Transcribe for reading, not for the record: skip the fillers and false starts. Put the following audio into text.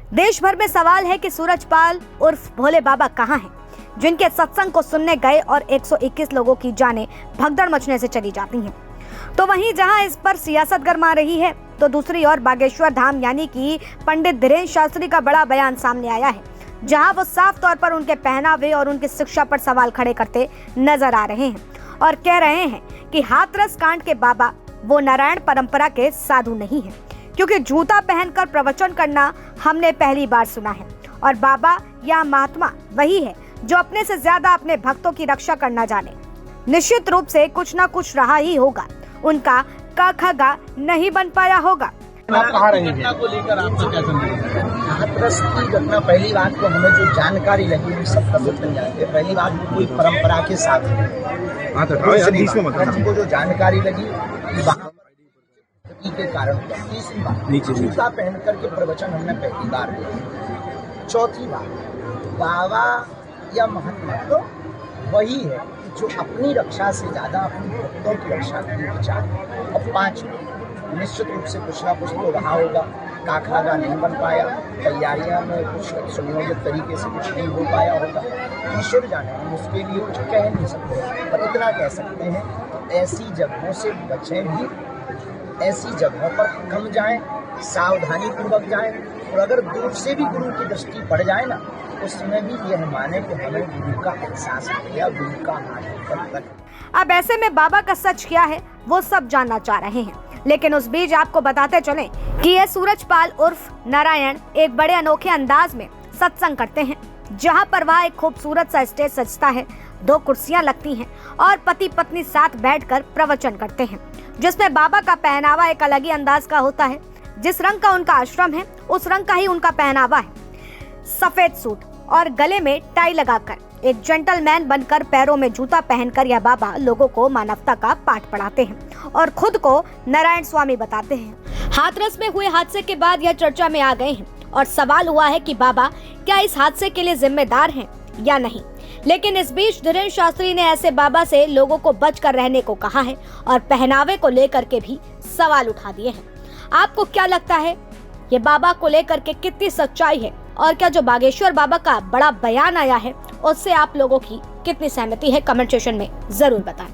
देश भर में सवाल है कि सूरजपाल उर्फ भोले बाबा कहाँ हैं, जिनके सत्संग को सुनने गए और 121 लोगों की जानें भगदड़ मचने से चली जाती हैं। तो वहीं जहां इस पर सियासत गरमा रही है, तो दूसरी ओर बागेश्वर धाम यानी कि पंडित धीरेन्द्र शास्त्री का बड़ा बयान सामने आया है, जहां वो साफ तौर पर उनके पहनावे और उनकी शिक्षा पर सवाल खड़े करते नजर आ रहे हैं और कह रहे हैं कि हाथरस कांड के बाबा वो नारायण परंपरा के साधु नहीं है, क्योंकि जूता पहनकर प्रवचन करना हमने पहली बार सुना है और बाबा या महात्मा वही है जो अपने से ज्यादा अपने भक्तों की रक्षा करना जाने। निश्चित रूप से कुछ ना कुछ रहा ही होगा, उनका क ख ग नहीं बन पाया होगा। घटना को लेकर आपका क्या संदेश है? हाथरस की घटना, पहली बात तो हमें जो जानकारी लगी हम सबका बन जाते हैं। पहली बात कोई परंपरा के साथ हमको जो जानकारी लगी वहाँ के कारण। तीसरी बात, जूता पहन करके प्रवचन हमने पहली बार दिया। चौथी बात, बाबा या महात्मा तो वही है जो अपनी रक्षा से ज्यादा अपनी भक्तों की रक्षा करने की चाहते। और पांचवी, निश्चित रूप से कुछ ना कुछ तो रहा होगा, काखलागा नहीं बन पाया, तैयारियां में कुछ सुनियोजित तरीके से कुछ नहीं हो पाया होगा, ईश्वर जाने, हम उसके लिए कुछ कह नहीं सकते। पर इतना कह सकते हैं तो ऐसी जगहों से बचें भी, ऐसी जगहों पर कम जाएं, सावधानी पूर्वक जाएं, और अगर दूर से भी गुरु की दृष्टि पड़ जाए ना, उस समय भी यह माने कि हमें गुरु का एहसास किया, गुरु का हाथ। अब ऐसे में बाबा का सच क्या है वो सब जानना चाह रहे हैं, लेकिन उस बीच आपको बताते चलें कि यह सूरजपाल उर्फ नारायण एक बड़े अनोखे अंदाज में सत्संग करते हैं, जहां पर वह एक खूबसूरत सा स्टेज सजता है, 2 कुर्सियां लगती हैं और पति पत्नी साथ बैठकर प्रवचन करते हैं, जिसमें बाबा का पहनावा एक अलग ही अंदाज का होता है। जिस रंग का उनका आश्रम है उस रंग का ही उनका पहनावा है। सफेद सूट और गले में टाई लगाकर एक जेंटलमैन बनकर पैरों में जूता पहनकर यह बाबा लोगों को मानवता का पाठ पढ़ाते हैं और खुद को नारायण स्वामी बताते हैं। हाथरस में हुए हादसे के बाद यह चर्चा में आ गए हैं और सवाल हुआ है कि बाबा क्या इस हादसे के लिए जिम्मेदार हैं या नहीं। लेकिन इस बीच धीरेन्द्र शास्त्री ने ऐसे बाबा से लोगों को बचकर रहने को कहा है और पहनावे को लेकर के भी सवाल उठा दिए हैं। आपको क्या लगता है ये बाबा को लेकर के कितनी सच्चाई है, और क्या जो बागेश्वर बाबा का बड़ा बयान आया है उससे आप लोगों की कितनी सहमति है? कमेंट सेक्शन में जरूर बताएं।